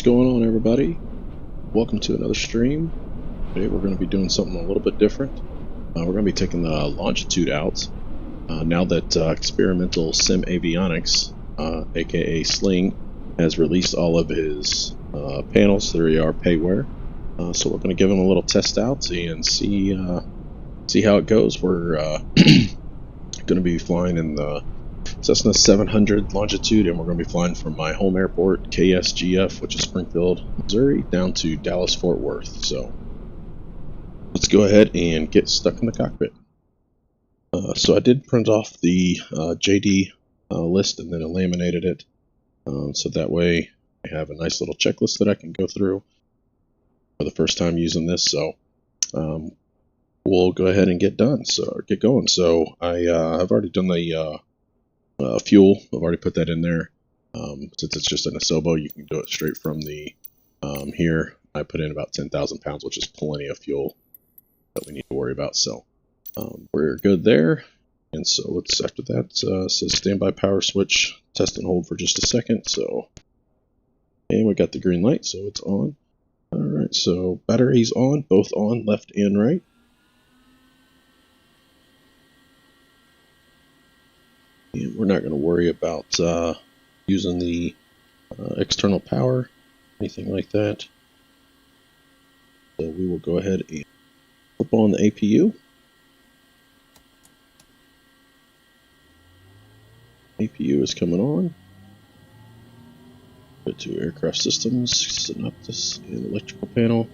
going on, everybody? Welcome to another stream. Today we're going to be doing something a little bit different. We're going to be taking the Longitude out. Now that experimental Sim Avionics, aka Sling, has released all of his panels. There you are, payware. So we're going to give him a little test out and see how it goes. We're going to be flying in the Cessna 700 Longitude, and we're going to be flying from my home airport, KSGF, which is Springfield, Missouri, down to Dallas-Fort Worth. So let's go ahead and get stuck in the cockpit. So I did print off the JD list and then I laminated it, so that way I have a nice little checklist that I can go through for the first time using this. So we'll go ahead and get going. So I've already done the fuel. I've already put that in there. Since it's just an Asobo, you can do it straight from the here. I put in about 10,000 pounds, which is plenty of fuel that we need to worry about. So we're good there. And so let's, after that, says standby power switch, test and hold for just a second. So, and we got the green light, so it's on. All right, so batteries on, both on, left and right. And we're not going to worry about using the external power, anything like that. So we will go ahead and flip on the APU. APU is coming on. Go to aircraft systems, synopsis, and electrical panel.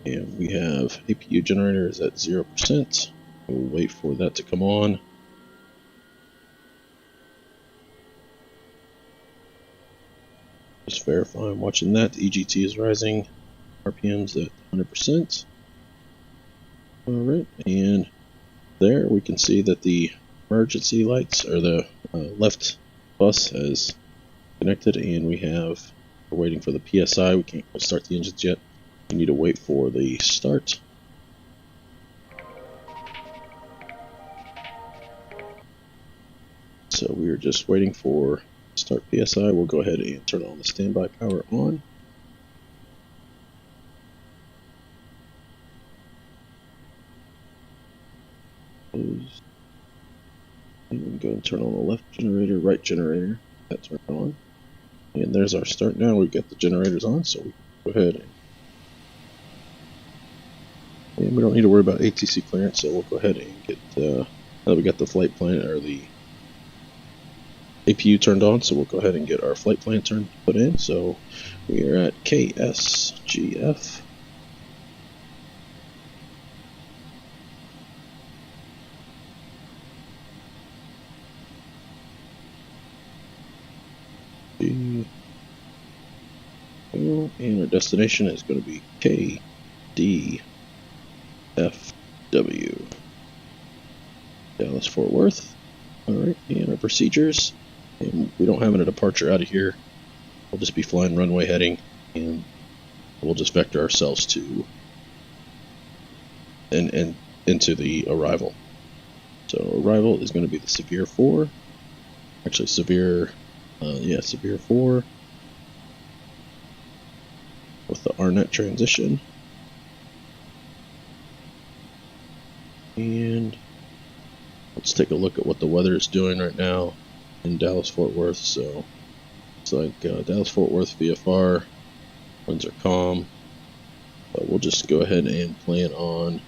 And we have APU generator is at 0%. We'll wait for that to come on. Just verify I'm watching that. The EGT is rising. RPM's at 100%. Alright, and there we can see that the emergency lights, or the left bus, has connected, and we're waiting for the PSI. We can't start the engines yet. We need to wait for the start. So we are just waiting for start PSI. We'll go ahead and turn on the standby power on. Close. And we can go and turn on the left generator, right generator. That turned on. And there's our start now. We've got the generators on, so we can go ahead and we don't need to worry about ATC clearance, so we'll go ahead and get now that we got the flight plan, or the APU turned on, so we'll go ahead and get our flight plan put in. So we are at KSGF. And our destination is going to be KDFW, Dallas-Fort Worth. Alright, and our procedures. And we don't have a departure out of here. We'll just be flying runway heading, and we'll just vector ourselves to and into the arrival. So arrival is going to be the Severe 4. Actually, Severe 4 with the RNet transition. And let's take a look at what the weather is doing right now in Dallas-Fort Worth. So it's like Dallas-Fort Worth VFR, winds are calm, but we'll just go ahead and plan on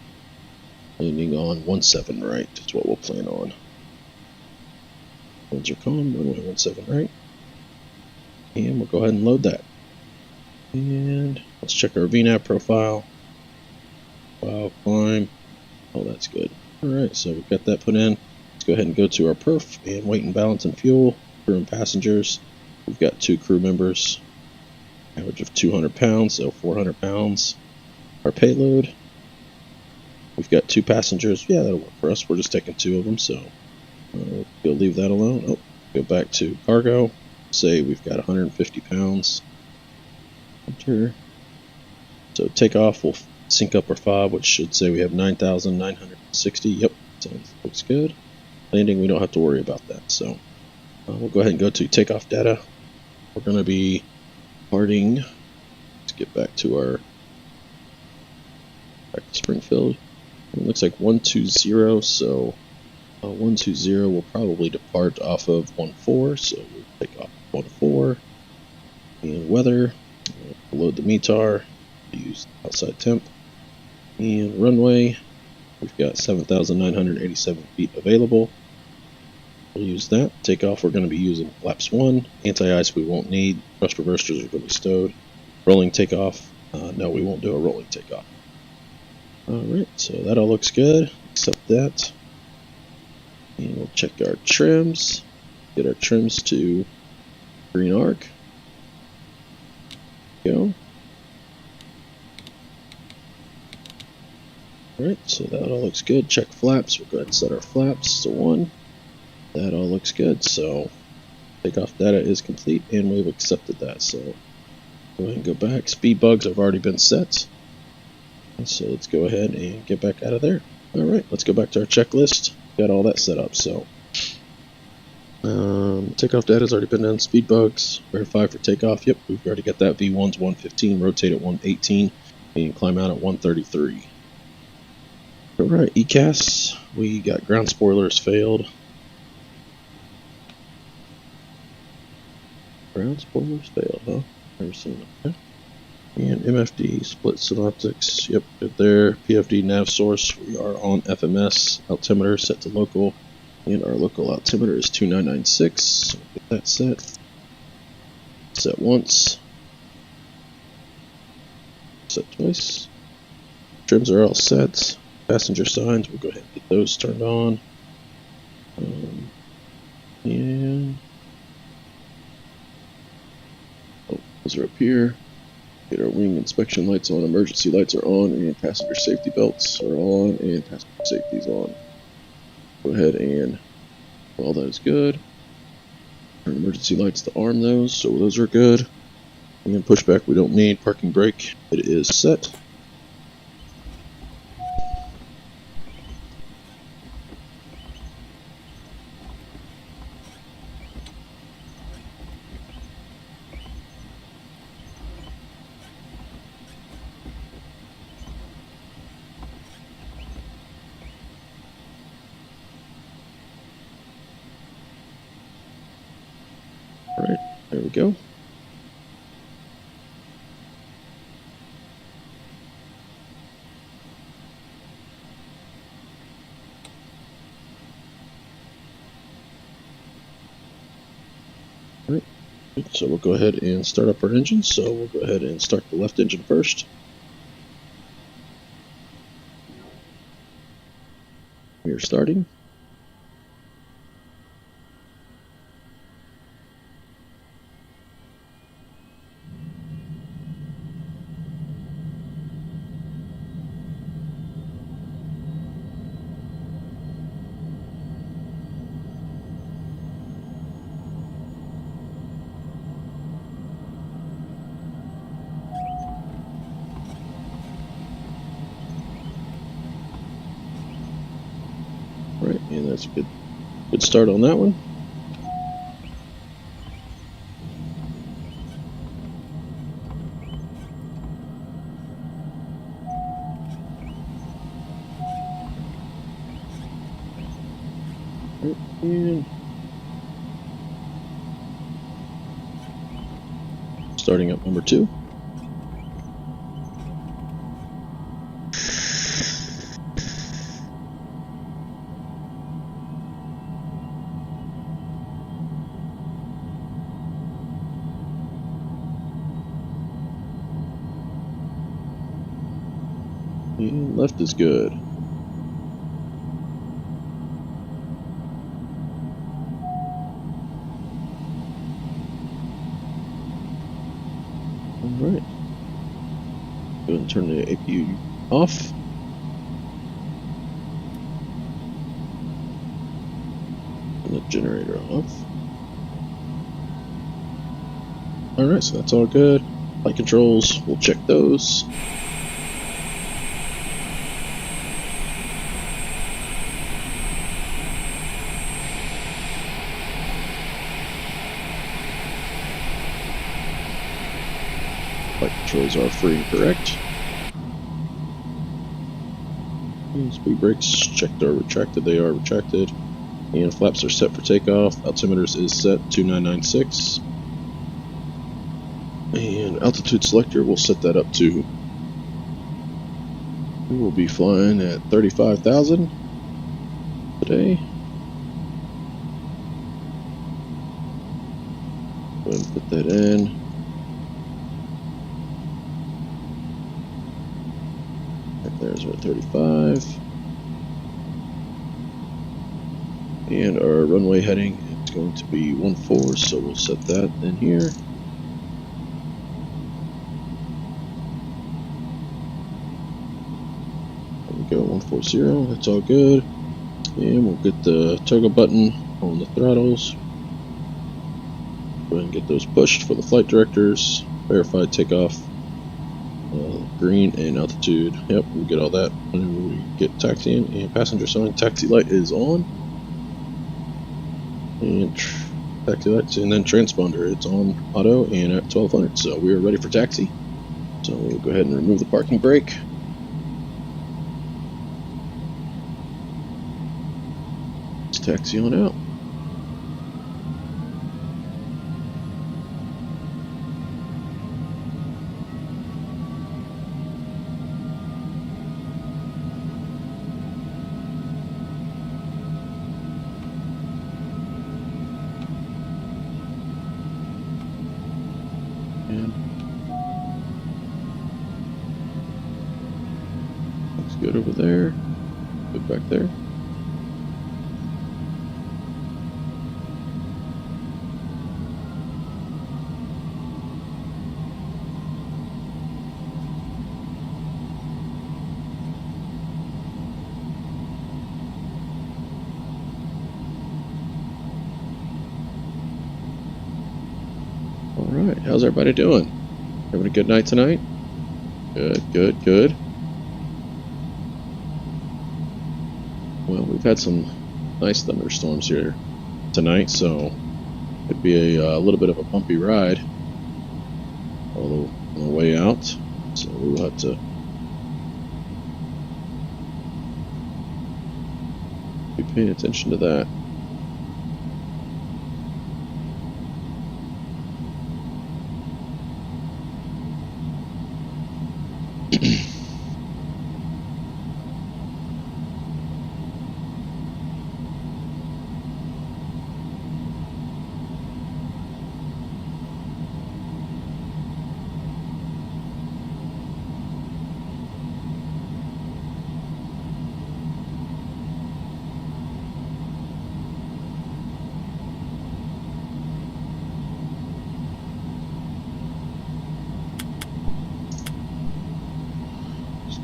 landing on 17 right. That's what we'll plan on. Winds are calm, runway 17 right, and we'll go ahead and load that. And let's check our VNAV profile. Wow, climb. Oh, that's good. Alright, so we've got that put in. Let's go ahead and go to our perf and weight and balance and fuel, crew and passengers. We've got 2 crew members, average of 200 pounds, so 400 pounds. Our payload, we've got 2 passengers. Yeah, that'll work for us. We're just taking 2 of them, so we'll leave that alone. Oh, go back to cargo. Say we've got 150 pounds. Enter. So takeoff, we'll sync up our fob, which should say we have 9,960. Yep, looks good. Landing, we don't have to worry about that. So we'll go ahead and go to takeoff data. We're going to be departing get back to Springfield. It looks like 120, so 120 will probably depart off of 14, so we'll take off 14. And weather, load the METAR, use outside temp. And runway, we've got 7,987 feet available. We'll use that. Takeoff, we're going to be using flaps 1. Anti-ice we won't need. Thrust reversers are going to be stowed. Rolling takeoff, no, we won't do a rolling takeoff. Alright, so that all looks good, except that. And we'll check our trims. Get our trims to green arc. Go. Alright, so that all looks good. Check flaps. We'll go ahead and set our flaps to 1. That all looks good. So takeoff data is complete and we've accepted that. So go ahead and go back. Speed bugs have already been set. So let's go ahead and get back out of there. Alright, let's go back to our checklist. Got all that set up. So takeoff data has already been done. Speed bugs, verify for takeoff. Yep, we've already got that. V1's 115, rotate at 118, and climb out at 133. Alright, ECAS, we got ground spoilers failed. Ground spoilers failed, huh? Never seen that. Okay. And MFD, split synoptics, yep, good there. PFD nav source, we are on FMS, altimeter set to local, and our local altimeter is 2996, so we'll get that set. Set once. Set twice. Trims are all set. Passenger signs, we'll go ahead and get those turned on. And those are up here. Get our wing inspection lights on, emergency lights are on, and passenger safety belts are on, and passenger safety is on. Go ahead and all that is good. Turn emergency lights to arm those, so those are good. And pushback we don't need. Parking brake, it is set. Alright, there we go. Alright, so we'll go ahead and start up our engine. So we'll go ahead and start the left engine first. We are starting. Right, and that's a good start on that one. Right, and starting up number 2. And left is good. Alright. Go ahead and turn the APU off. And the generator off. Alright, so that's all good. Flight controls, we'll check those. differentials are free and correct. And speed brakes checked or retracted, they are retracted. And flaps are set for takeoff. Altimeters is set 2996. And altitude selector, we'll set that up to, we will be flying at 35,000 today. Go ahead and put that in. Right there's our 35. And our runway heading is going to be 14, so we'll set that in here. There we go, 140, that's all good. And we'll get the toggle button on the throttles. Go ahead and get those pushed for the flight directors. Verified takeoff, green and altitude. Yep, we'll get all that when we get taxiing. And passenger sign, taxi light is on. And taxi lights, and then transponder, it's on auto and at 1200. So we are ready for taxi. So we'll go ahead and remove the parking brake. Let's taxi on out. Looks good over there. Good back there. Alright, how's everybody doing? Having a good night tonight? Good, good, good. Well, we've had some nice thunderstorms here tonight, so it'd be a little bit of a bumpy ride on the way out. So we will have to be paying attention to that.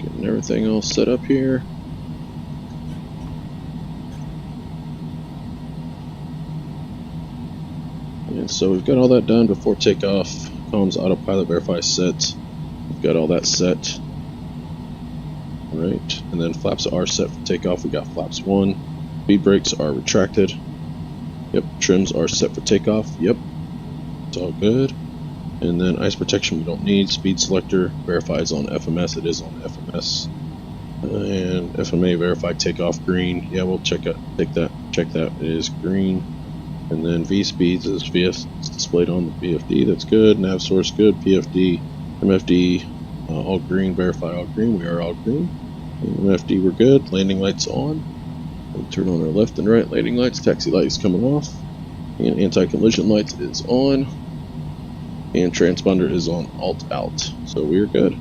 Getting everything all set up here. And so we've got all that done before takeoff. Comms autopilot verify set. We've got all that set. Right, and then flaps are set for takeoff. We got flaps 1. Speed brakes are retracted. Yep, trims are set for takeoff. Yep, it's all good. And then ice protection we don't need. Speed selector verifies on FMS. It is on FMS. And FMA verified takeoff green. Yeah, we'll check that. Check that. It is green. And then V speeds is VS. It's displayed on the VFD. That's good. Nav source good. PFD, MFD, all green. Verify all green. We are all green. And MFD we're good. Landing lights on. We'll turn on our left and right landing lights. Taxi light is coming off. And anti-collision lights is on. And transponder is on alt out. So we're good.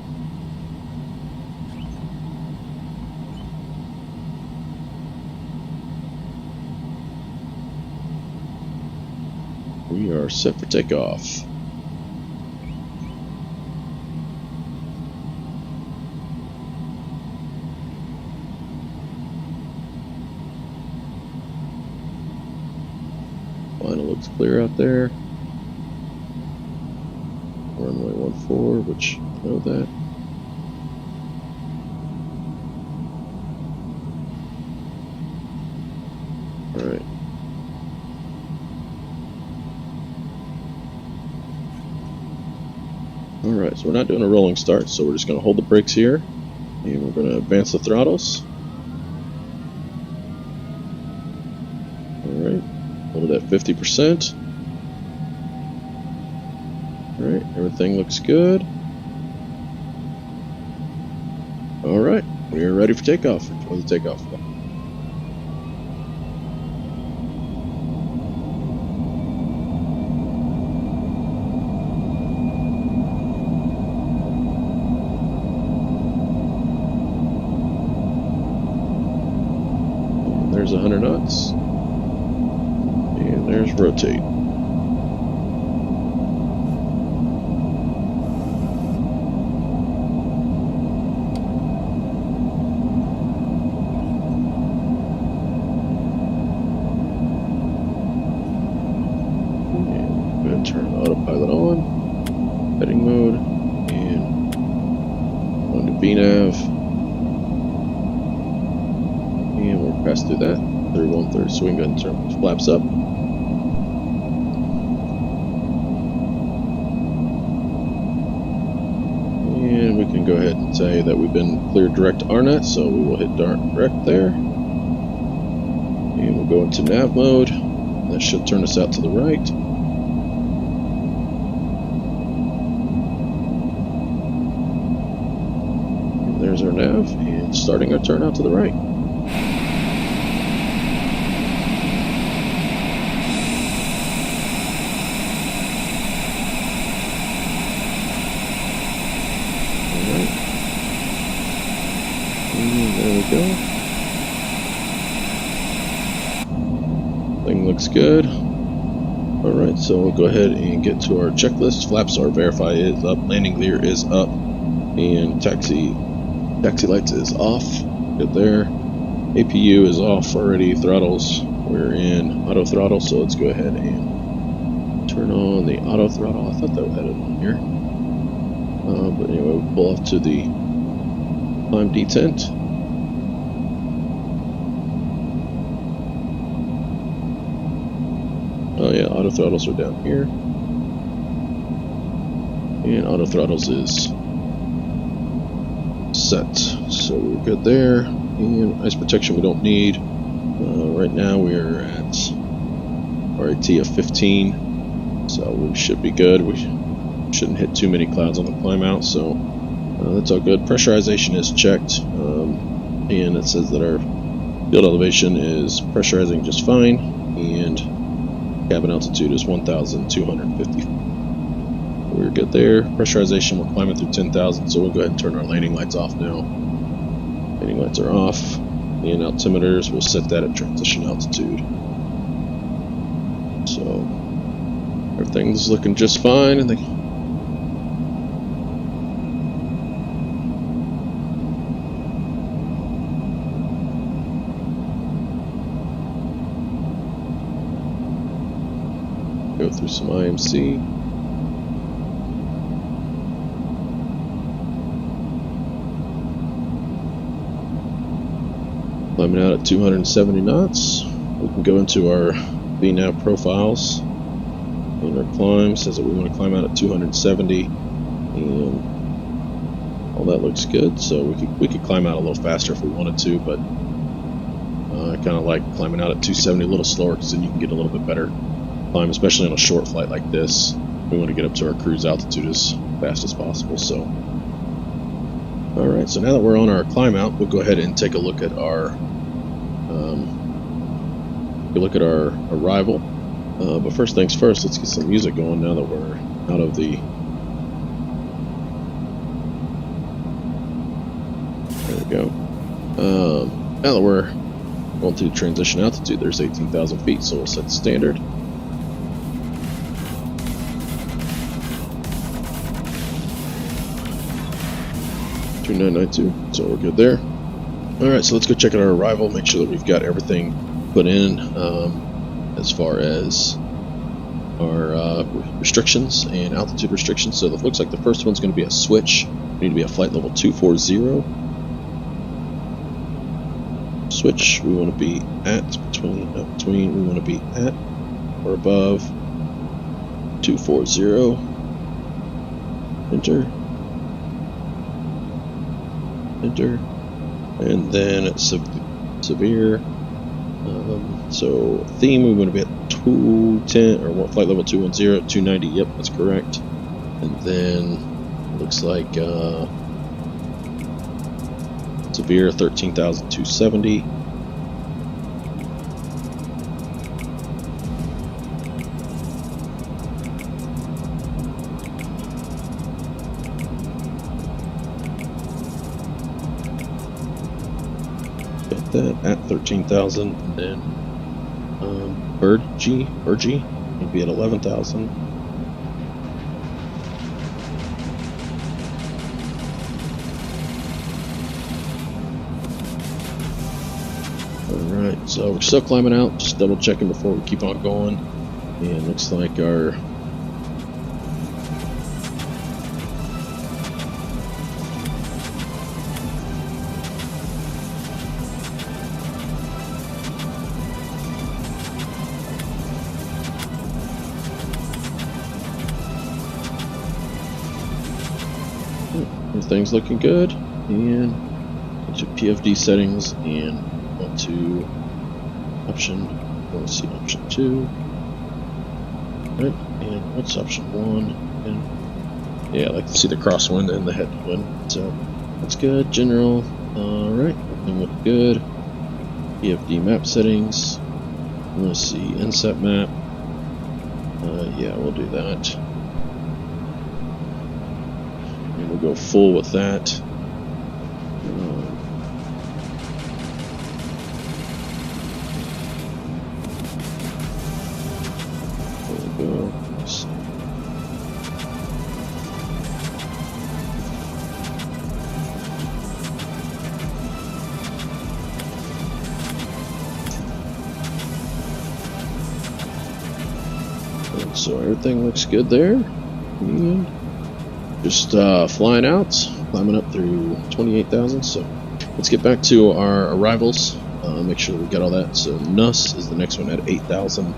We are set for takeoff. Final looks clear out there. Runway 14, which you know that. Alright. Alright, So we're not doing a rolling start, so we're just going to hold the brakes here, and we're going to advance the throttles. Alright, hold it at 50%. Alright, everything looks good. Alright, we are ready for takeoff. Enjoy the takeoff. And there's 100 knots. And there's rotate. Turn autopilot on, heading mode, and on to VNAV, and we're past through that 31/3, so we can go ahead and turn the flaps up. And we can go ahead and say that we've been cleared direct to RNet, so we will hit direct there, and we'll go into nav mode. That should turn us out to the right. There's our nav, and starting our turn out to the right. Alright. And there we go. Thing looks good. Alright, so we'll go ahead and get to our checklist. Flaps are verify is up, landing gear is up, and taxi lights is off. Good there. APU is off already. Throttles, we're in auto throttle, so let's go ahead and turn on the auto throttle. I thought that had it on here. But anyway, we'll pull off to the climb detent. Oh yeah, auto throttles are down here. And auto throttles is set, so we're good there. And ice protection we don't need. Right now we're at RAT of 15, so we should be good. We shouldn't hit too many clouds on the climb out, so that's all good. Pressurization is checked, and it says that our field elevation is pressurizing just fine, and cabin altitude is 1,250. We're good there. Pressurization, we're climbing through 10,000, so we'll go ahead and turn our landing lights off now. Landing lights are off. And altimeters, we'll set that at transition altitude. So, everything's looking just fine. And go through some IMC. Climbing out at 270 knots. We can go into our VNAV profiles, and our climb says that we want to climb out at 270, and all that looks good. So we could climb out a little faster if we wanted to, but I kind of like climbing out at 270 a little slower, because then you can get a little bit better climb, especially on a short flight like this. We want to get up to our cruise altitude as fast as possible. So, all right. So now that we're on our climb out, we'll go ahead and take a look at our arrival. But first things first, let's get some music going now that we're out of the. There we go. Now that we're going to transition altitude, there's 18,000 feet, so we'll set the standard. So we're good there. Alright, so let's go check out our arrival, make sure that we've got everything put in as far as our restrictions and altitude restrictions. So it looks like the first one's going to be a switch. We need to be at flight level 240. Switch, we want to be at we want to be at or above 240. Enter. enter, and then it's severe. So theme, we're going to be at 210 or flight level 210 at 290. Yep, that's correct. And then looks like severe 13,270. That at 13,000, and then Bergy would be at 11,000. Alright, so we're still climbing out, just double checking before we keep on going. And looks like our everything's looking good, and into PFD settings, and on to option. Want to see option 2. Right, and what's option 1? And yeah, I like to see the crosswind and the headwind, so that's good. General, alright, everything looked good. PFD map settings. Let's see, inset map. Yeah, we'll do that. We'll go full with that. There we go. And so everything looks good there. And just flying out, climbing up through 28,000. So let's get back to our arrivals. Make sure we got all that. So NUS is the next one at 8,000.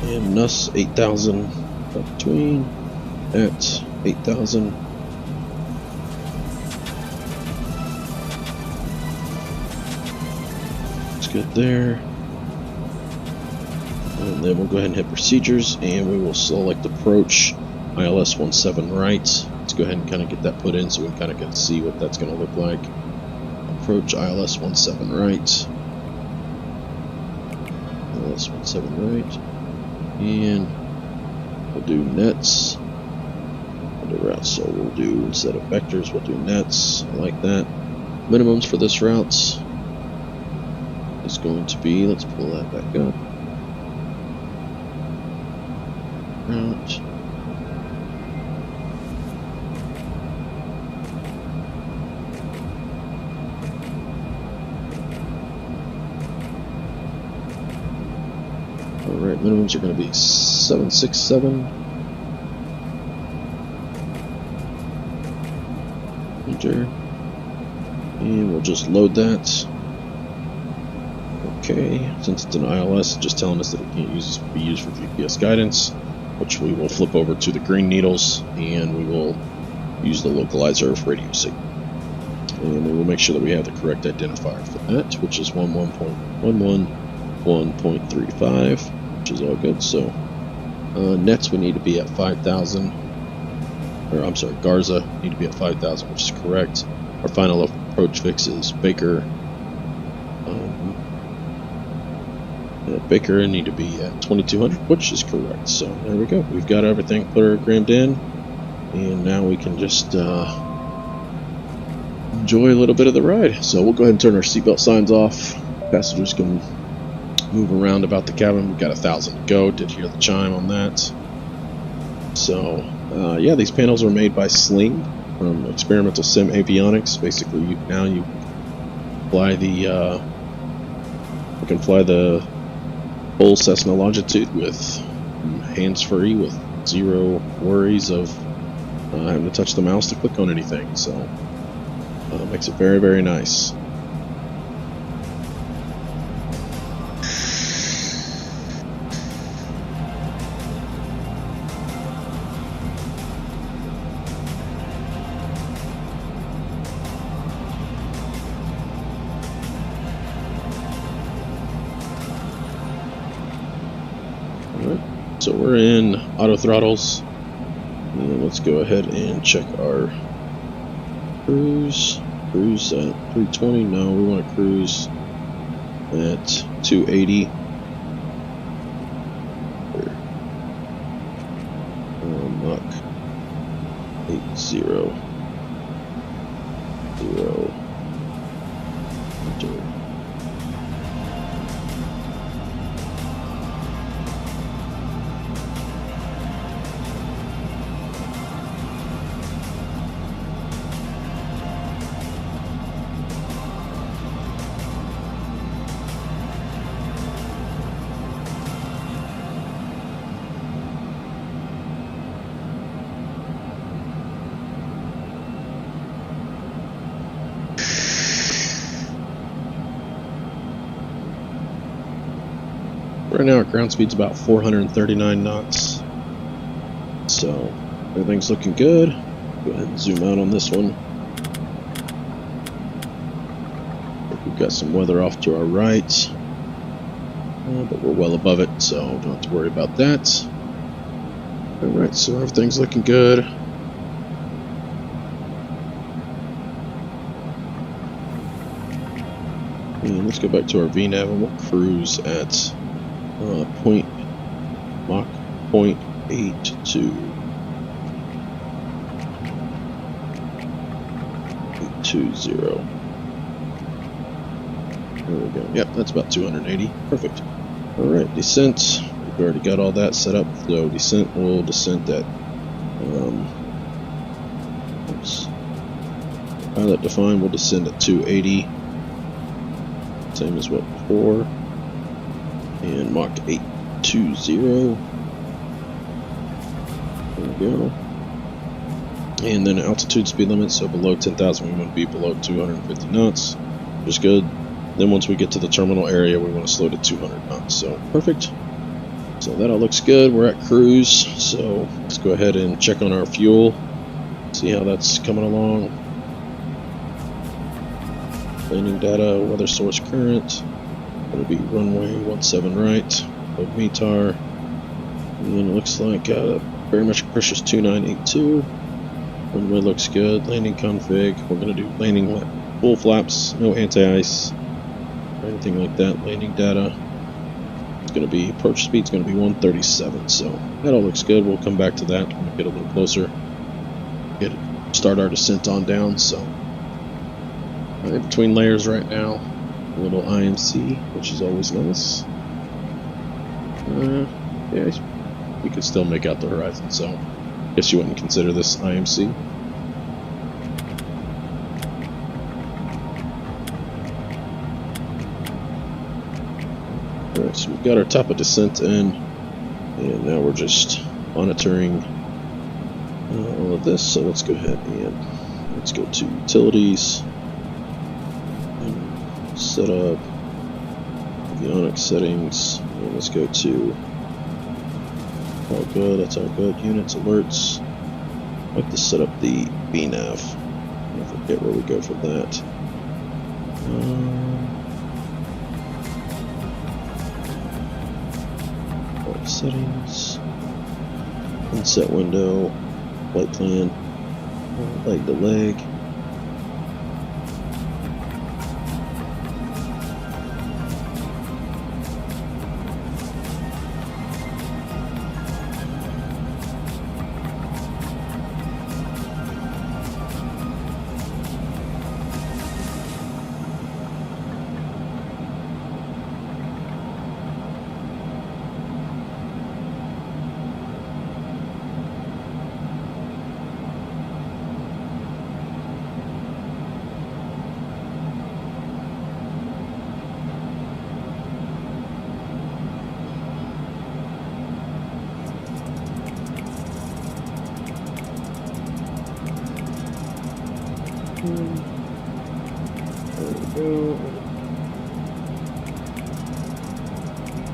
And NUS 8,000 between at 8,000. Looks good there. And then we'll go ahead and hit procedures, and we will select approach ILS 17 right. Let's go ahead and kind of get that put in so we can kind of see what that's going to look like. Approach ILS 17 right. ILS 17 right. And we'll do nets. We'll do routes, so we'll do, instead of vectors, we'll do nets. I like that. Minimums for this route is going to be, let's pull that back up. Route. Alright, minimums are going to be 767. Enter. And we'll just load that. Okay, since it's an ILS, it's just telling us that it can't be used for GPS guidance, which we will flip over to the green needles, and we will use the localizer for radio signal. And we will make sure that we have the correct identifier for that, which is 11.111.35, which is all good. So nets we need to be at 5,000, or I'm sorry, Garza need to be at 5,000, which is correct. Our final approach fix is Baker. Baker need to be at 2,200, which is correct. So there we go. We've got everything programmed in, and now we can just enjoy a little bit of the ride. So we'll go ahead and turn our seatbelt signs off. Passengers can move around about the cabin. We've got 1,000 to go. Did hear the chime on that. So yeah, these panels are made by Sling from Experimental Sim Avionics. Basically, now you fly the you can fly the full Cessna Longitude with hands-free, with zero worries of having to touch the mouse to click on anything. So makes it very, very nice. So we're in auto throttles. And let's go ahead and check our cruise. Cruise at 320. No, we want to cruise at 280. Mach 80. Right now our ground speed's about 439 knots, so everything's looking good. Go ahead and zoom out on this one. We've got some weather off to our right, but we're well above it, so don't have to worry about that. Alright, so everything's looking good. And let's go back to our VNAV and we'll cruise at Mach 0.82. 820. There we go. Yep, that's about 280. Perfect. Alright, descent. We've already got all that set up. So descent will descent at pilot define will descend at 280. Same as what before. And Mach 820. There we go. And then altitude speed limit, so below 10,000 we want to be below 250 knots, which is good. Then once we get to the terminal area, we want to slow to 200 knots. So perfect. So that all looks good. We're at cruise, so let's go ahead and check on our fuel, see how that's coming along. Landing data, weather source current. It'll be runway 17 right, load METAR, and then it looks like barometric pressure is 2982. Runway looks good. Landing config, we're going to do landing full flaps, no anti-ice or anything like that. Landing data, it's going to be approach speed's going to be 137. So that all looks good. We'll come back to that when we get a little closer. Start our descent on down. So in between layers right now. A little IMC, which is always nice. Yeah, you could still make out the horizon, so I guess you wouldn't consider this IMC. Alright, so we've got our top of descent in, and now we're just monitoring all of this. So let's go ahead and let's go to utilities. Set up avionics settings, and let's go to all good. That's all good. Units, alerts. I like to set up the VNAV. I forget where we go for that. Settings, inset window, flight plan, light to leg.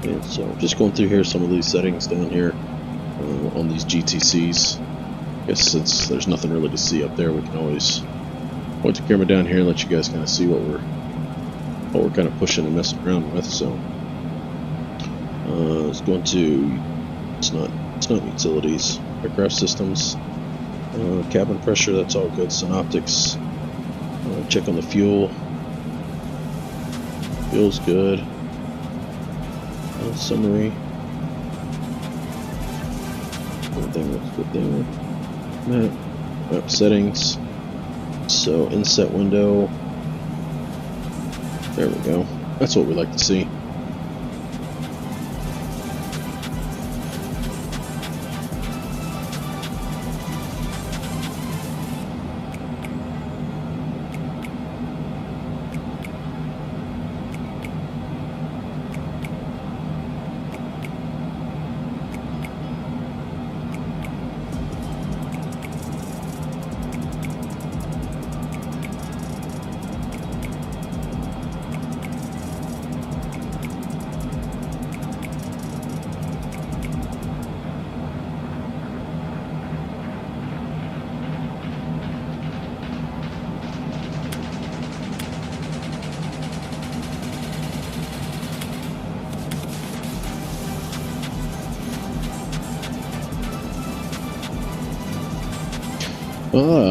And so just going through here, some of these settings down here on these GTCs. I guess since there's nothing really to see up there, we can always point the camera down here and let you guys kind of see what we're kind of pushing and messing around with. So let's go into It's not utilities. Aircraft systems. Cabin pressure, that's all good. Synoptics. Check on the fuel. Fuel's good. Summary. Everything looks good there. Map settings. So inset window. There we go. That's what we like to see.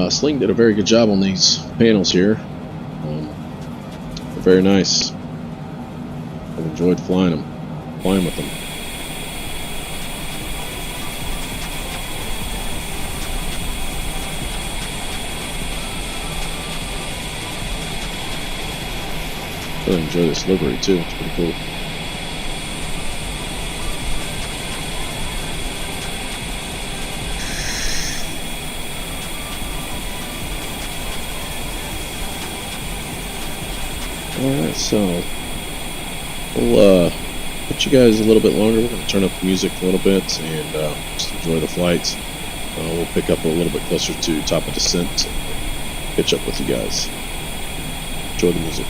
Sling did a very good job on these panels here. They're very nice. I've enjoyed flying with them. Really enjoy this livery too. It's pretty cool. Alright, so we'll put you guys a little bit longer. We're going to turn up the music a little bit and just enjoy the flight. We'll pick up a little bit closer to top of descent and catch up with you guys. Enjoy the music.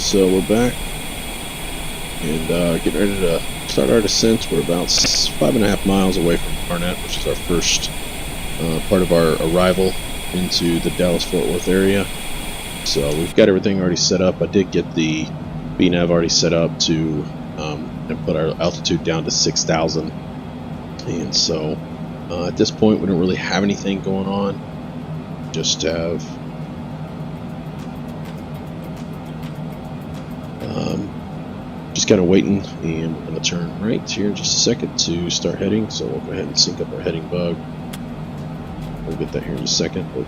so we're back and getting ready to start our descent. We're about 5.5 miles away from Arnett, which is our first part of our arrival into the Dallas-Fort Worth area. So we've got everything already set up. I did get the VNAV already set up to and put our altitude down to 6,000. And so at this point we don't really have anything going on. Just have just kind of waiting, and we're going to turn right here in just a second to start heading. So we'll go ahead and sync up our heading bug. We'll get that here in a second. We're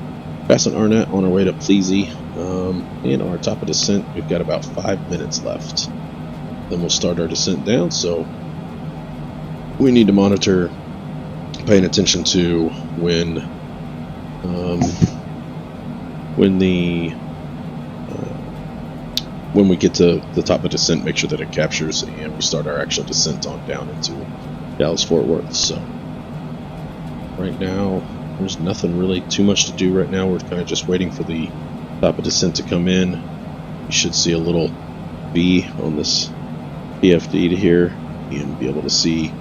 passing Arnett on our way to Pleasy, and on our top of descent we've got about 5 minutes left. Then we'll start our descent down. So we need to monitor, paying attention to when we get to the top of descent, make sure that it captures, and we start our actual descent on down into Dallas-Fort Worth. So right now there's nothing really too much to do right now. We're kind of just waiting for the top of descent to come in. You should see a little V on this PFD to here and be able to see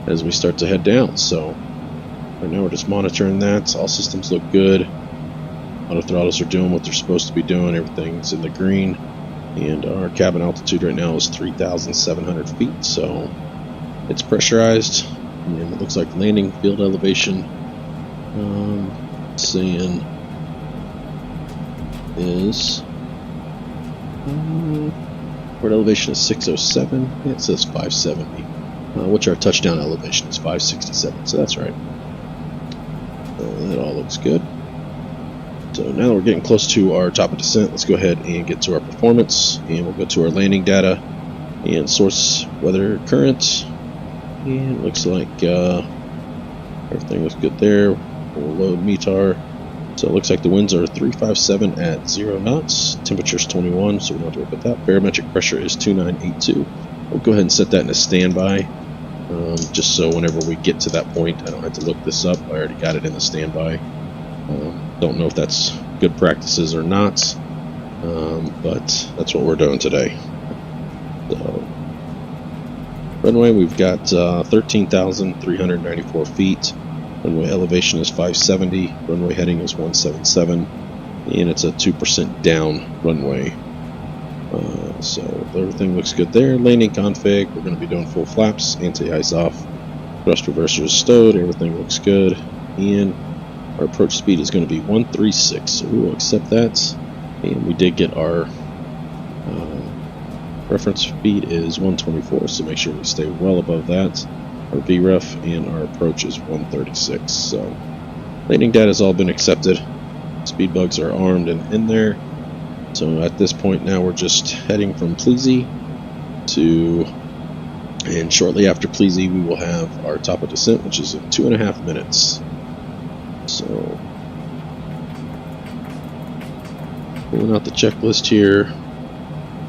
as we start to head down. So right now we're just monitoring that. All systems look good. Auto throttles are doing what they're supposed to be doing. Everything's in the green. And our cabin altitude right now is 3,700 feet. So it's pressurized. And it looks like landing field elevation saying is port elevation is 607. It says 570, which our touchdown elevation is 567. So that's right. That all looks good. So now that we're getting close to our top of descent, let's go ahead and get to our performance, and we'll go to our landing data and source weather current. And it looks like everything looks good there. We'll load METAR. So it looks like the winds are 357 at 0 knots. Temperature's 21, so we don't have to worry about that. Barometric pressure is 2982. We'll go ahead and set that in a standby, just so whenever we get to that point, I don't have to look this up. I already got it in the standby. Don't know if that's good practices or not, but that's what we're doing today. So, runway, we've got 13,394 feet. Runway elevation is 570. Runway heading is 177, and it's a 2% down runway. So everything looks good there. Landing config, we're going to be doing full flaps, anti-ice off, thrust reverser is stowed. Everything looks good, and our approach speed is going to be 136, so we will accept that. And we did get our reference speed is 124, so make sure we stay well above that. Our VREF and our approach is 136. So landing data has all been accepted. Speed bugs are armed and in there. So at this point now we're just heading from Pleasy to, and shortly after Pleasy we will have our top of descent, which is in 2.5 minutes. So, pulling out the checklist here,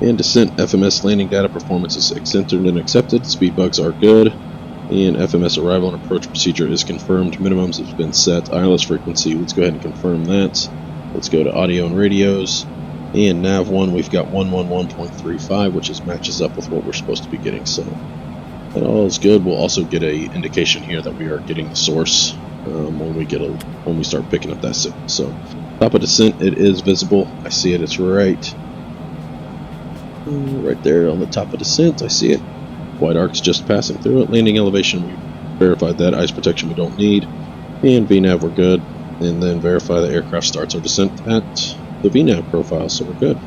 and descent FMS landing data performance is entered and accepted. Speed bugs are good, and FMS arrival and approach procedure is confirmed. Minimums have been set. ILS frequency, let's go ahead and confirm that. Let's go to audio and radios, and nav1 we've got 111.35, which matches up with what we're supposed to be getting. So that all is good. We'll also get a indication here that we are getting the source when we start picking up that signal. So top of descent, it is visible. I see it. It's right there on the top of descent. I see it. White arc's just passing through it. Landing elevation, we verified that. Ice protection we don't need, and VNAV we're good. And then verify the aircraft starts our descent at the VNAV profile, so we're good.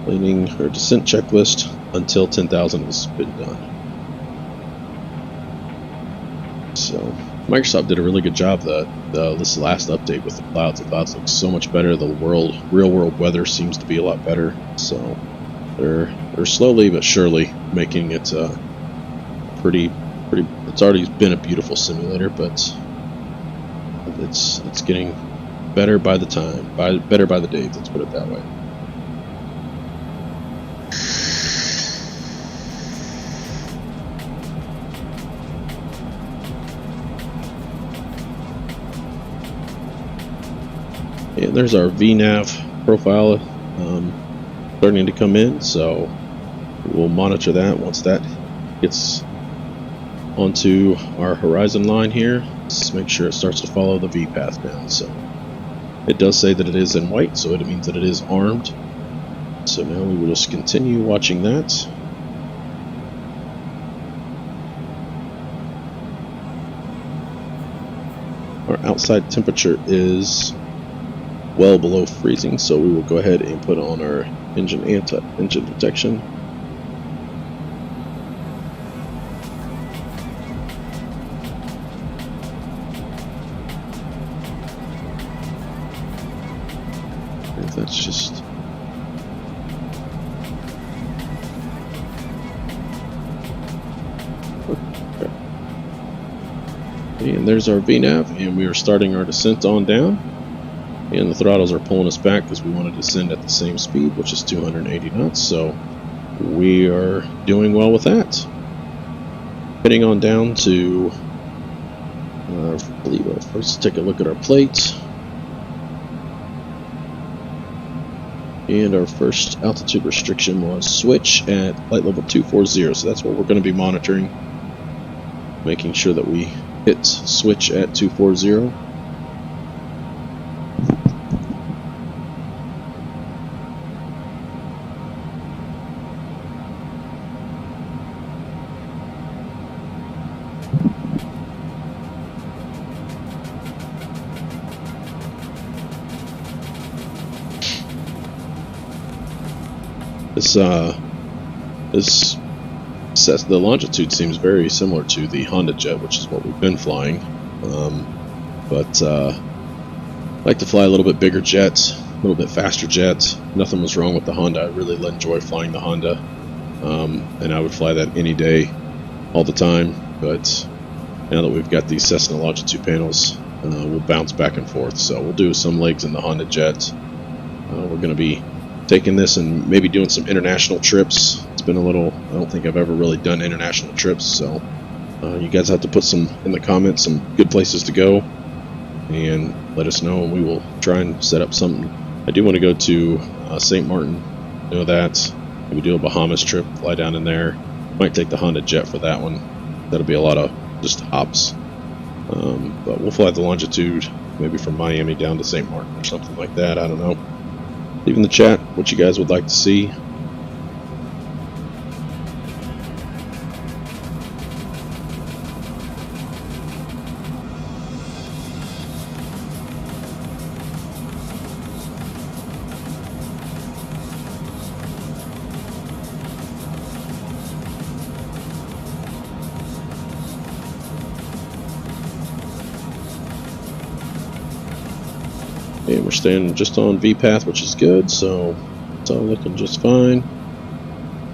Landing or descent checklist until 10,000 has been done. So Microsoft did a really good job this last update with the clouds. The clouds look so much better. The real world weather seems to be a lot better. So they're slowly but surely making it pretty. It's already been a beautiful simulator, but it's getting better by the time, better by the day. Let's put it that way. And there's our VNAV profile. starting to come in, so we'll monitor that. Once that gets onto our horizon line here, let's make sure it starts to follow the V path down. So it does say that it is in white, so it means that it is armed. So now we will just continue watching that. Our outside temperature is well below freezing, so we will go ahead and put on our engine protection. And that's just okay. And there's our VNAV, and we are starting our descent on down. And the throttles are pulling us back because we want to descend at the same speed, which is 280 knots. So we are doing well with that. Heading on down to, I believe I'll first take a look at our plates. And our first altitude restriction was switch at flight level 240. So that's what we're going to be monitoring. Making sure that we hit switch at 240. The Longitude seems very similar to the Honda jet, which is what we've been flying. But I like to fly a little bit bigger jet, a little bit faster jet. Nothing was wrong with the Honda. I really enjoy flying the Honda, and I would fly that any day, all the time. But now that we've got these Cessna Longitude panels, we'll bounce back and forth. So we'll do some legs in the Honda jet. We're going to be taking this and maybe doing some international trips. It's been a little, I don't think I've ever really done international trips, so you guys have to put some in the comments, some good places to go, and let us know, and we will try and set up something. I do want to go to St. Martin, you know that. Maybe do a Bahamas trip, fly down in there. Might take the Honda jet for that one. That'll be a lot of just hops. But we'll fly the Longitude, maybe from Miami down to St. Martin or something like that. I don't know. Leave in the chat what you guys would like to see. And we're staying just on V path, which is good, so it's all looking just fine.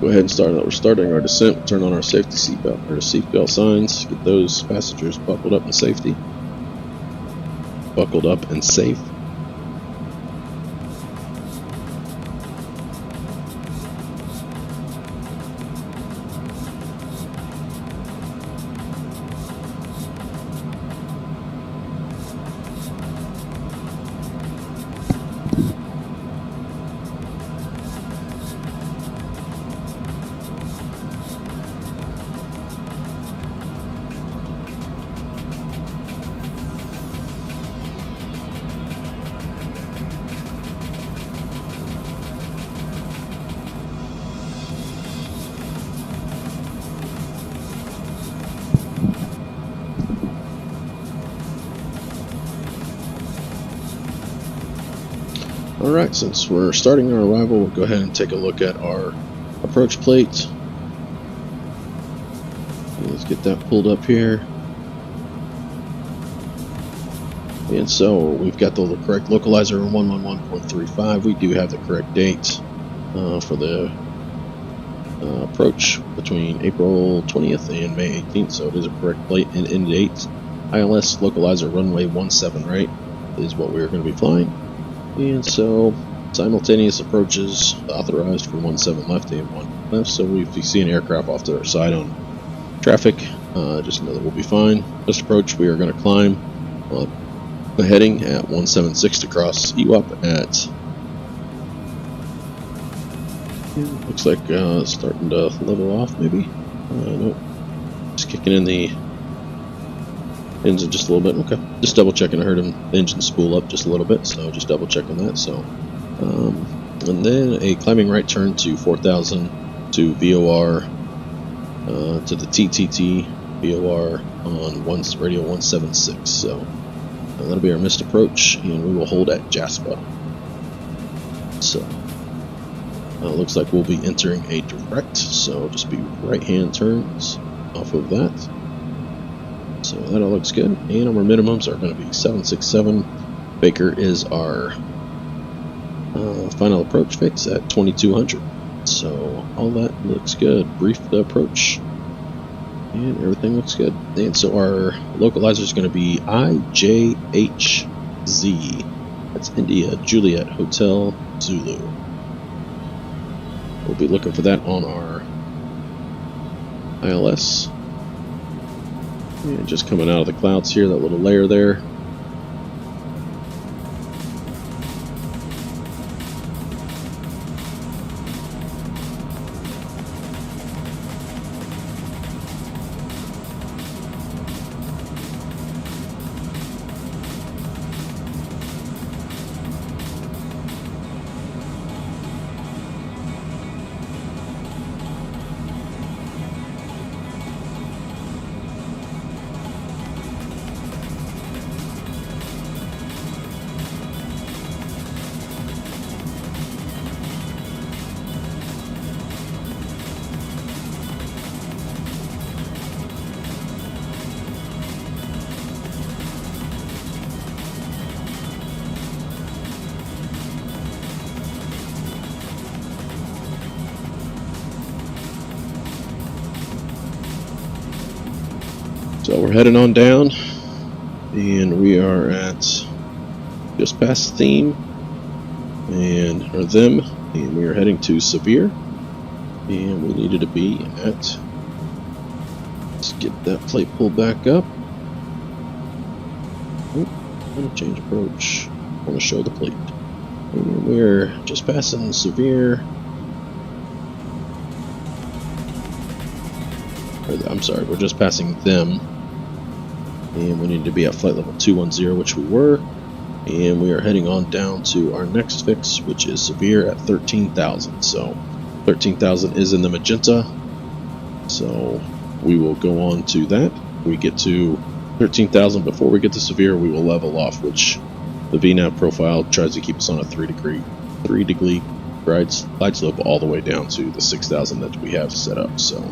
Go ahead and start. We're starting our descent. Turn on our safety seatbelt or seatbelt signs. Get those passengers buckled up and safety. Buckled up and safe. Alright, since we're starting our arrival, we'll go ahead and take a look at our approach plate. Let's get that pulled up here. And so we've got the correct localizer 111.35. We do have the correct date for the approach between April 20th and May 18th, so it is a correct plate and end date. ILS localizer runway 17 right is what we're going to be flying. And so simultaneous approaches authorized for 17 left and 1 left. So if you see an aircraft off to our side on traffic, just know that we'll be fine. This approach, we are going to climb the heading at 176 to cross EWAP at And looks like it's starting to level off, maybe. Nope. Just kicking in the engine just a little bit. Okay. Just double checking. I heard the engine spool up just a little bit, so just double checking that. So, and then a climbing right turn to 4,000 to VOR to the TTT VOR on radio 176. So that'll be our missed approach, and we will hold at Jasper. So looks like we'll be entering a direct, so just be right-hand turns off of that. So that all looks good, and our minimums are going to be 767. Baker is our final approach fix at 2200. So all that looks good. Brief the approach, and everything looks good. And so our localizer is going to be IJHZ. That's India Juliet Hotel Zulu. We'll be looking for that on our ILS. And just coming out of the clouds here, that little layer there. So we're heading on down, and we are at just past theme or them, and we are heading to severe, and we needed to be at, let's get that plate pulled back up. Oh, I'm going to change approach. I want to show the plate. And we're just passing severe. I'm sorry, we're just passing them, and we need to be at flight level 210, which we were, and we are heading on down to our next fix, which is severe at 13,000. So 13,000 is in the magenta, so we will go on to that. We get to 13,000 before we get to severe, we will level off, which the VNAV profile tries to keep us on a 3 degree glide slope all the way down to the 6,000 that we have set up. So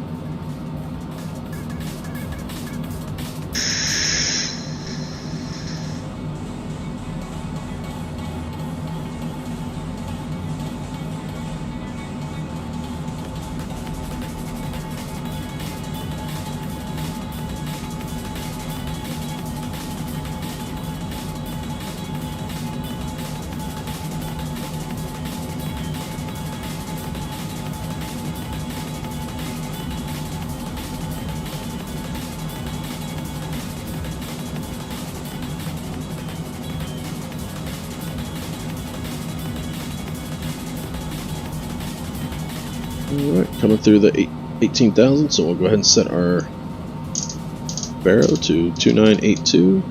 alright, coming through the 18,000, so we'll go ahead and set our Barrow to 2982.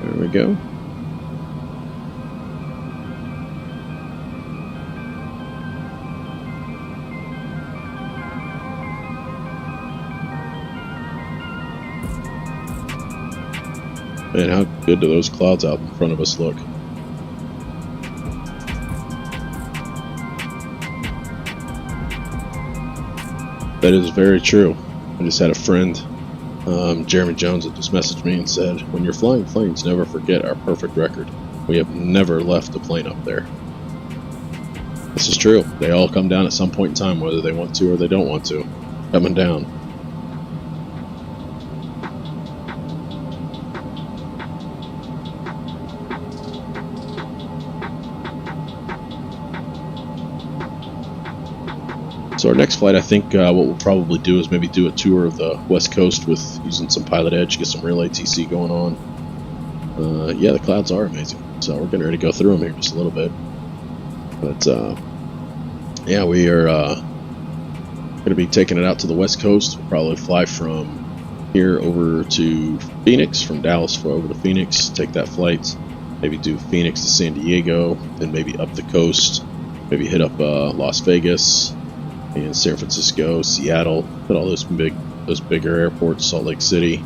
There we go. Man, how good do those clouds out in front of us look? That is very true. I just had a friend, Jeremy Jones, that just messaged me and said, when you're flying planes, never forget our perfect record. We have never left a plane up there. This is true. They all come down at some point in time, whether they want to or they don't want to. Coming down. So our next flight, I think what we'll probably do is maybe do a tour of the West Coast with using some Pilot Edge, get some real ATC going on. Yeah, the clouds are amazing. So we're getting ready to go through them here just a little bit. But yeah, we are going to be taking it out to the West Coast. We'll probably fly from here over to Phoenix, from Dallas over to Phoenix, take that flight, maybe do Phoenix to San Diego, then maybe up the coast, maybe hit up Las Vegas and San Francisco, Seattle, hit all those bigger airports, Salt Lake City,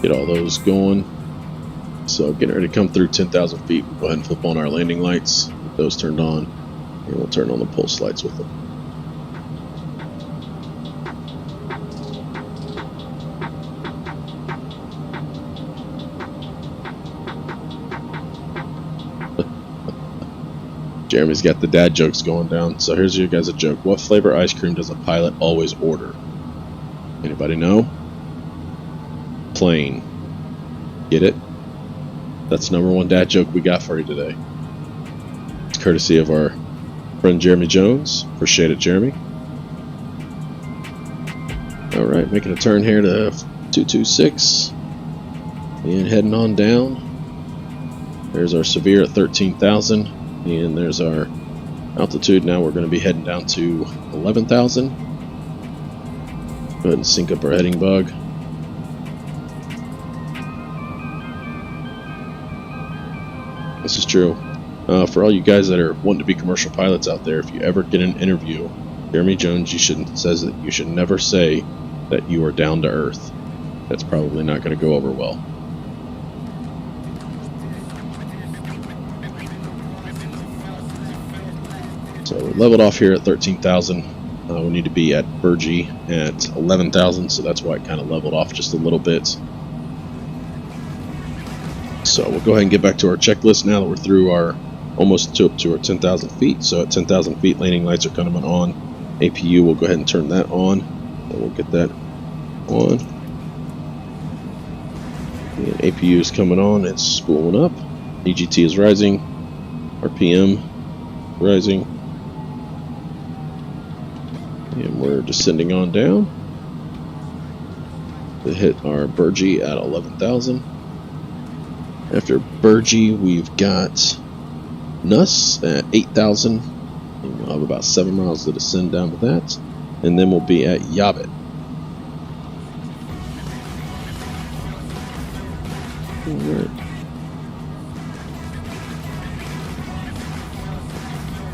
get all those going. So getting ready to come through 10,000 feet, we'll go ahead and flip on our landing lights, get those turned on, and we'll turn on the pulse lights with them. Jeremy's got the dad jokes going down. So here's you guys a joke. What flavor ice cream does a pilot always order? Anybody know? Plain. Get it? That's the #1 dad joke we got for you today. It's courtesy of our friend Jeremy Jones. Appreciate it, Jeremy. Alright, making a turn here to 226. And heading on down. There's our severe at 13,000. And there's our altitude. Now we're going to be heading down to 11,000. Go ahead and sync up our heading bug. This is true. For all you guys that are wanting to be commercial pilots out there, if you ever get an interview, Jeremy Jones says that you should never say that you are down to earth. That's probably not going to go over well. So we're leveled off here at 13,000. We need to be at Burgee at 11,000, so that's why it kind of leveled off just a little bit. So we'll go ahead and get back to our checklist now that we're through our almost up to our 10,000 feet. So at 10,000 feet, landing lights are coming on. APU, we'll go ahead and turn that on. And we'll get that on. And APU is coming on. It's spooling up. EGT is rising. RPM rising. And we're descending on down to hit our Burgee at 11,000. After Burgee, we've got Nuss at 8,000. We'll have about 7 miles to descend down to that. And then we'll be at Yabit. Alright.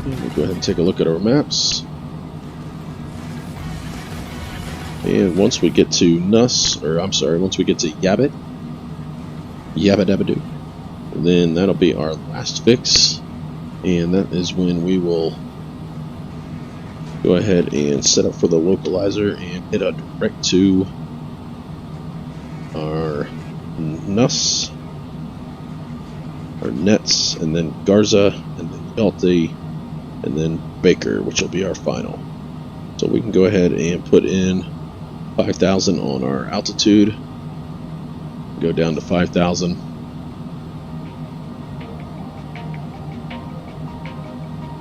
We'll go ahead and take a look at our maps. And once we get to once we get to Yabit Dabadoo, then that'll be our last fix, and that is when we will go ahead and set up for the localizer and hit a direct to our Nuss, our Nets, and then Garza, and then Belty, and then Baker, which will be our final. So we can go ahead and put in 5,000 on our altitude, go down to 5,000.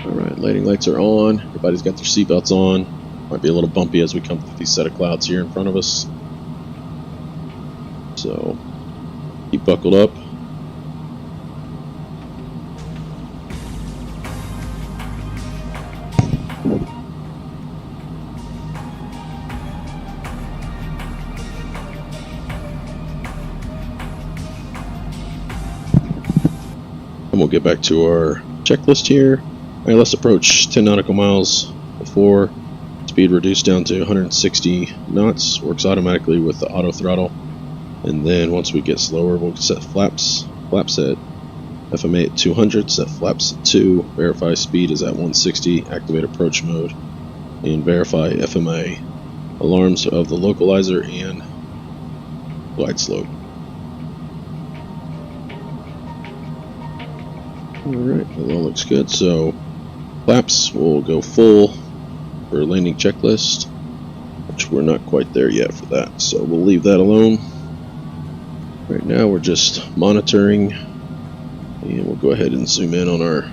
Alright, landing lights are on, everybody's got their seatbelts on. Might be a little bumpy as we come through these set of clouds here in front of us. So, keep buckled up. And we'll get back to our checklist here. Alright, let's approach 10 nautical miles before. Speed reduced down to 160 knots. Works automatically with the auto throttle. And then once we get slower, we'll set flaps. Flaps at FMA at 200. Set flaps at 2. Verify speed is at 160. Activate approach mode. And verify FMA. Alarms of the localizer and glide slope. Alright, that all looks good. So flaps will go full for landing checklist, which we're not quite there yet for that, so we'll leave that alone. Right now we're just monitoring, and we'll go ahead and zoom in on our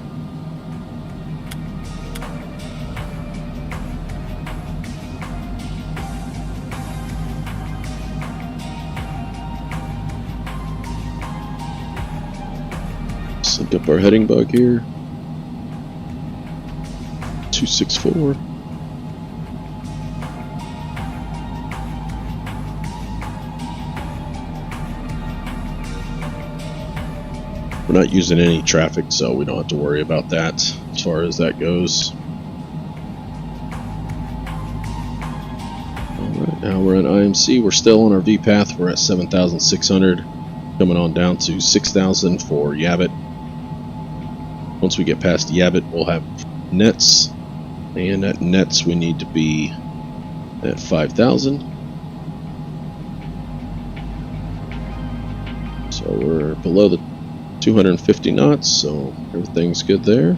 sync up our heading bug here. 264. We're not using any traffic, so we don't have to worry about that as far as that goes. Alright, now we're at IMC. We're still on our V path. We're at 7,600, coming on down to 6,000 for Yabit. Once we get past Yabit, we'll have nets, and at nets we need to be at 5,000. So we're below the 250 knots, so everything's good there.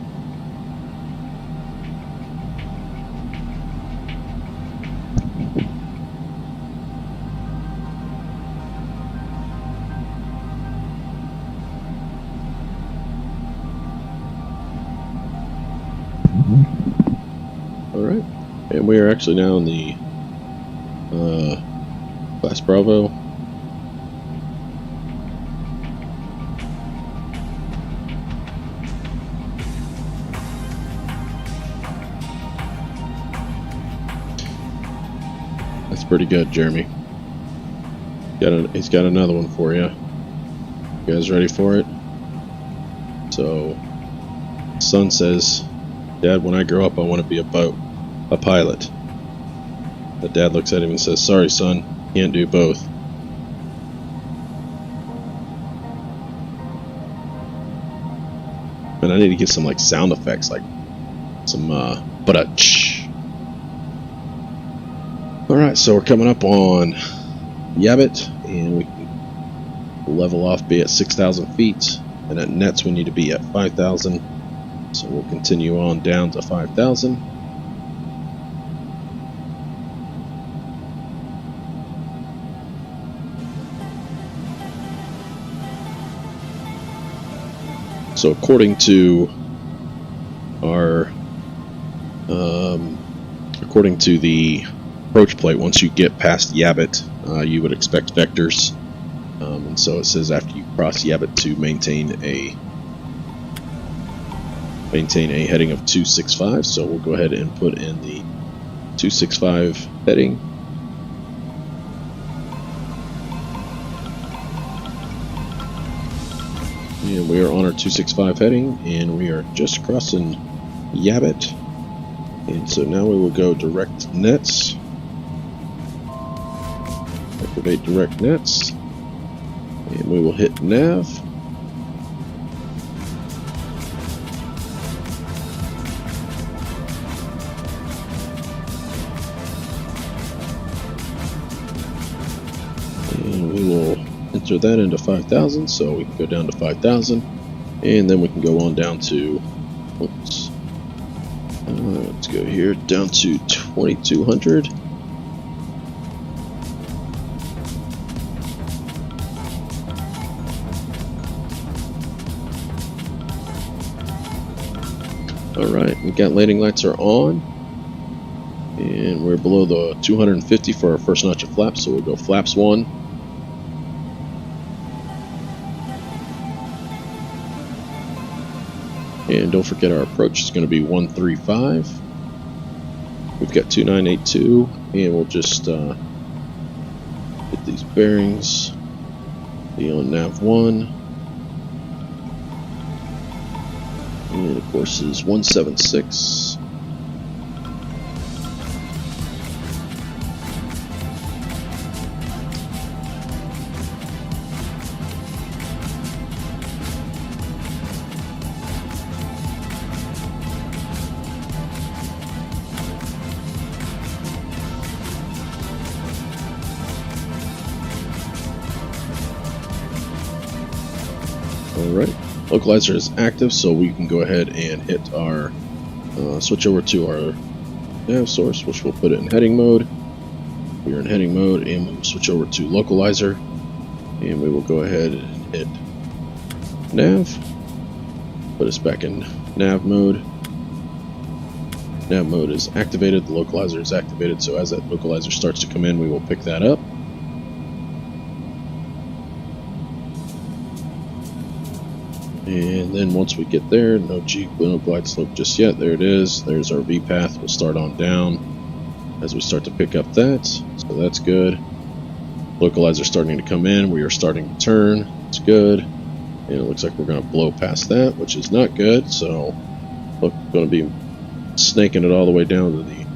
Alright, and we are actually now in the class Bravo. That's pretty good, Jeremy. He's got another one for you. You guys ready for it? So, son says, "Dad, when I grow up, I want to be a pilot." The dad looks at him and says, "Sorry, son, can't do both." And I need to get some like sound effects, like some but-a-ch. Alright, so we're coming up on Yabit, and we can level off, be at 6,000 feet, and at nets we need to be at 5,000, so we'll continue on down to 5,000. So according to the approach plate, once you get past Yabit, you would expect vectors, and so it says after you cross Yabit to maintain a heading of 265. So we'll go ahead and put in the 265 heading. And we are on our 265 heading, and we are just crossing Yabit. And so now we will go direct nets. Activate direct nets, and we will hit nav. And we will enter that into 5,000, so we can go down to 5,000, and then we can go on down to, let's go here, down to 2,200. Alright, we got landing lights are on, and we're below the 250 for our first notch of flaps, so we'll go flaps 1. And don't forget our approach is going to be 135. We've got 2982, and we'll just get these bearings. Be on nav 1. And of course is 176. Alright, localizer is active, so we can go ahead and hit our switch over to our nav source, which we'll put it in heading mode. We are in heading mode, and we'll switch over to localizer, and we will go ahead and hit nav. Put us back in nav mode. Nav mode is activated, the localizer is activated, so as that localizer starts to come in, we will pick that up. And then once we get there, no glide slope just yet. There it is. There's our V path. We'll start on down as we start to pick up that. So that's good. Localizer starting to come in. We are starting to turn. It's good. And it looks like we're going to blow past that, which is not good. So we're going to be snaking it all the way down to the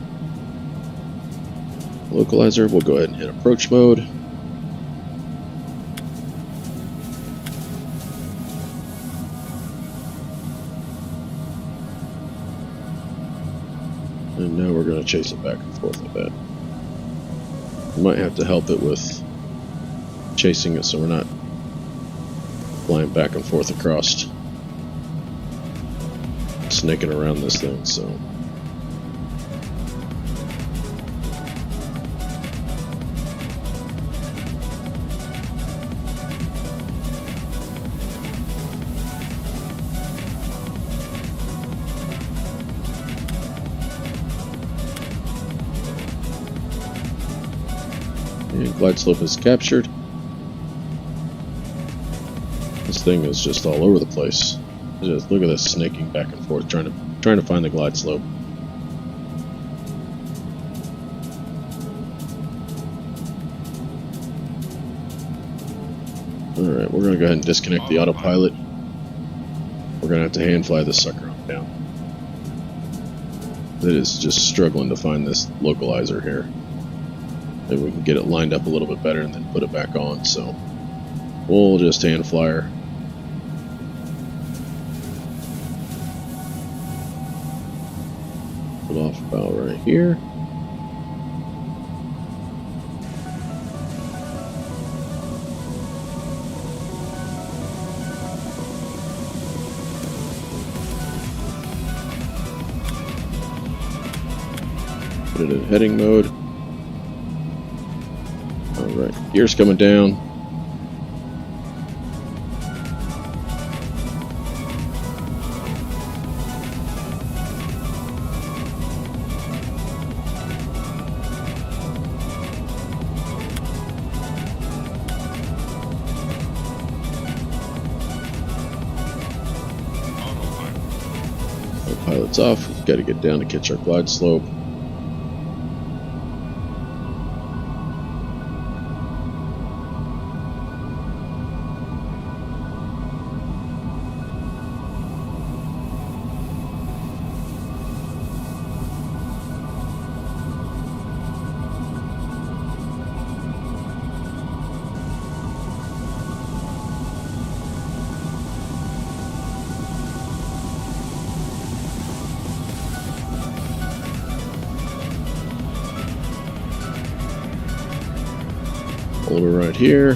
localizer. We'll go ahead and hit approach mode. And now we're going to chase it back and forth like that. We might have to help it with chasing it so we're not flying back and forth across, snaking around this thing. So and glide slope is captured. This thing is just all over the place. Just look at this snaking back and forth, trying to find the glide slope. Alright, we're gonna go ahead and disconnect the autopilot. We're gonna have to hand fly this sucker on down. It is just struggling to find this localizer here. Maybe we can get it lined up a little bit better and then put it back on. So we'll just hand fly her. Put off about right here. Put it in heading mode. Alright, gear's coming down. Autopilot's off. We've got to get down to catch our glide slope. Hold her right here.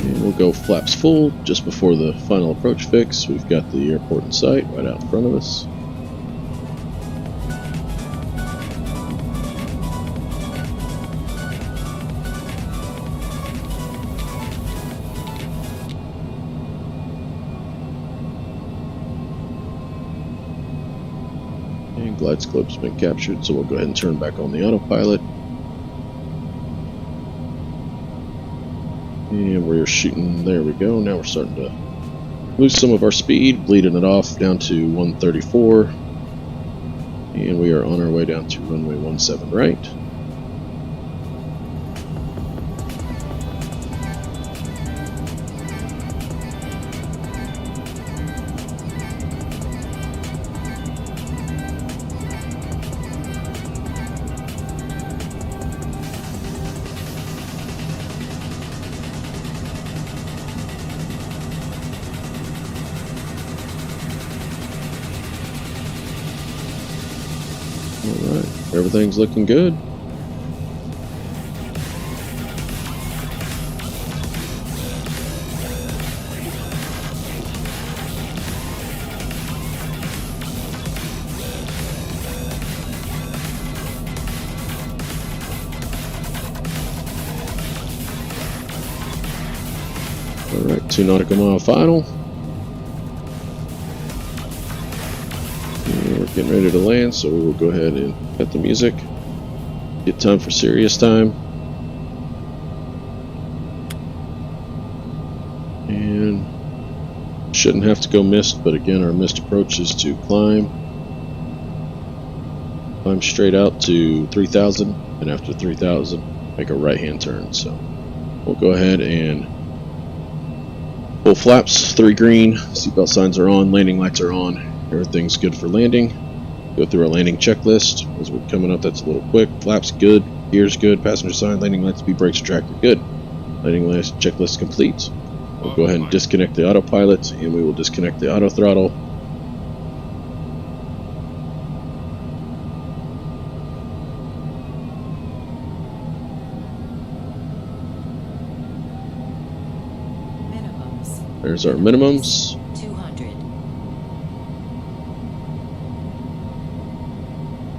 And we'll go flaps full just before the final approach fix. We've got the airport in sight right out in front of us. And glide slope's been captured, so we'll go ahead and turn back on the autopilot. And we're shooting, there we go. Now we're starting to lose some of our speed, bleeding it off down to 134. And we are on our way down to runway 17 right. Alright, everything's looking good. Alright, 2 nautical mile final. We're getting ready to land, so we will go ahead and cut the music. Get time for serious time. And shouldn't have to go missed, but again, our missed approach is to climb straight out to 3,000, and after 3,000, make a right-hand turn. So we'll go ahead and full flaps, 3 green, seatbelt signs are on, landing lights are on, everything's good for landing. Go through our landing checklist. As we're coming up, that's a little quick. Flaps good, gears good, passenger sign, landing lights, speed brakes, tractor good. Landing lights checklist complete. We'll go ahead and disconnect the autopilot, and we will disconnect the auto throttle. There's our minimums. 200.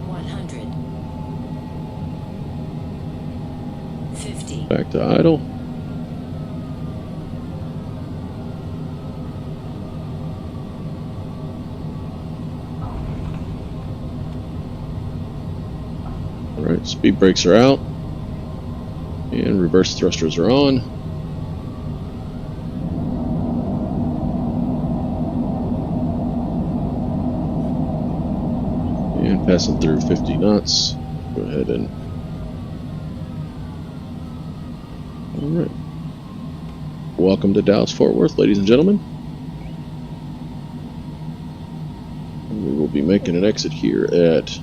100. 50. Back to idle. Alright, speed brakes are out. And reverse thrusters are on. And passing through 50 knots. Go ahead and... Alright. Welcome to Dallas-Fort Worth, ladies and gentlemen. And we will be making an exit here at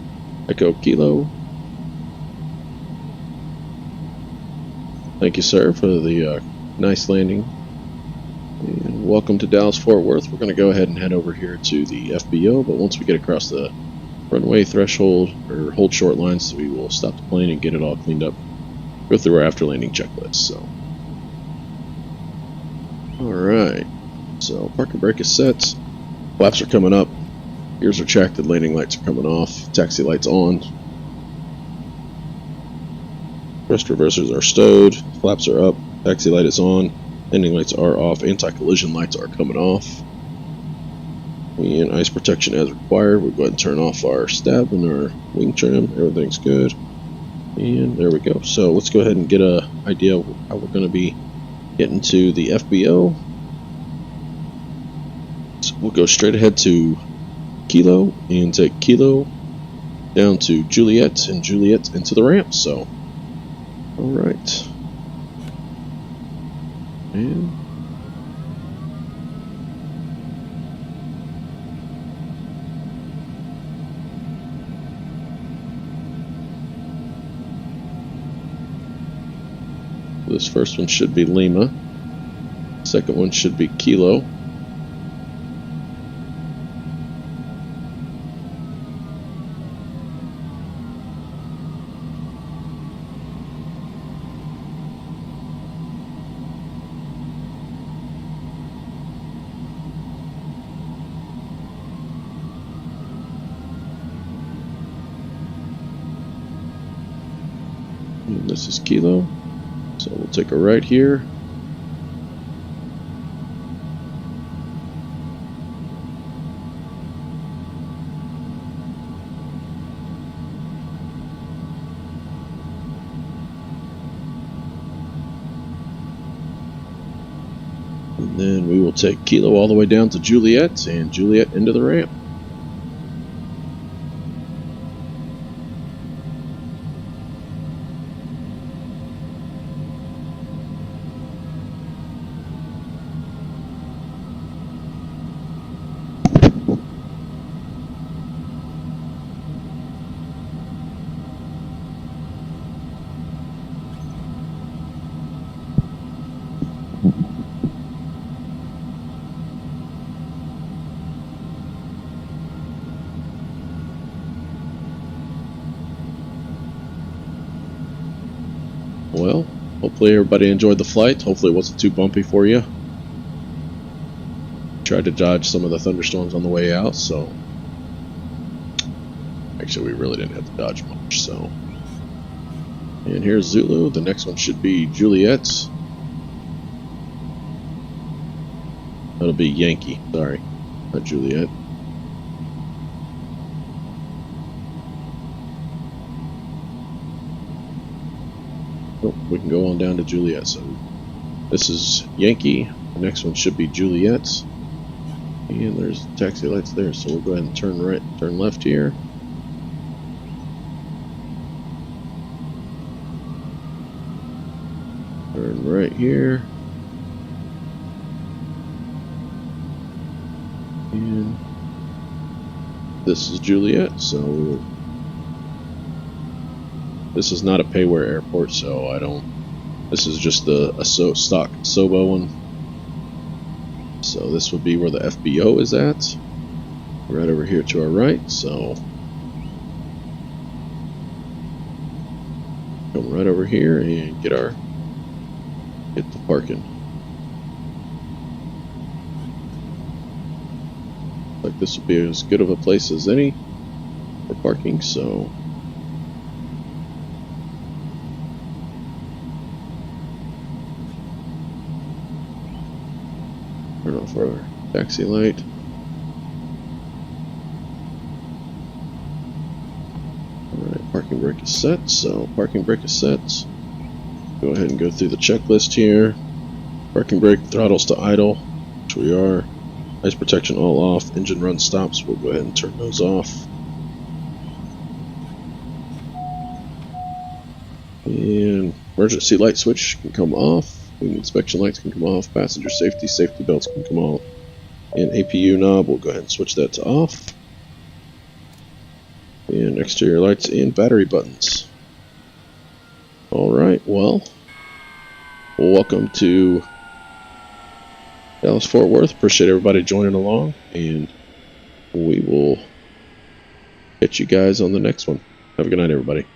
Echo Kilo. Thank you, sir, for the nice landing. And welcome to Dallas-Fort Worth. We're going to go ahead and head over here to the FBO, but once we get across the runway threshold or hold short lines, we will stop the plane and get it all cleaned up. Go through our after landing checklist. So, alright. So, parking brake is set. Flaps are coming up. Gears are checked. The landing lights are coming off. Taxi lights on. Thrust reversers are stowed. Flaps are up. Taxi light is on. Landing lights are off. Anti-collision lights are coming off. And ice protection as required. We'll go ahead and turn off our stab and our wing trim. Everything's good. And there we go. So let's go ahead and get an idea of how we're going to be getting to the FBO. So we'll go straight ahead to Kilo and take Kilo down to Juliet and Juliet into the ramp. So, alright. And this first one should be Lima. Second one should be Kilo. And this is Kilo. So we'll take a right here. And then we will take Kilo all the way down to Juliet and Juliet into the ramp. Well, hopefully everybody enjoyed the flight. Hopefully it wasn't too bumpy for you. Tried to dodge some of the thunderstorms on the way out, so actually we really didn't have to dodge much. So, and here's Zulu. The next one should be Juliet. That'll be Yankee. Sorry, not Juliet. Oh, we can go on down to Juliet. So this is Yankee. The next one should be Juliet. And there's taxi lights there, so we'll go ahead and turn right, turn left here. Turn right here. And this is Juliet, so this is not a payware airport, so I don't. This is just a stock SOBO one. So this would be where the FBO is at, right over here to our right. So come right over here and get the parking. Like this would be as good of a place as any for parking. So turn off our taxi light. Alright, parking brake is set, so parking brake is set. Go ahead and go through the checklist here. Parking brake, throttles to idle, which we are. Ice protection all off, engine run stops, we'll go ahead and turn those off. And emergency light switch can come off. Inspection lights can come off, passenger safety belts can come off, and APU knob, we'll go ahead and switch that to off. And exterior lights and battery buttons. Alright, well, welcome to Dallas Fort Worth. Appreciate everybody joining along, and we will catch you guys on the next one. Have a good night, everybody.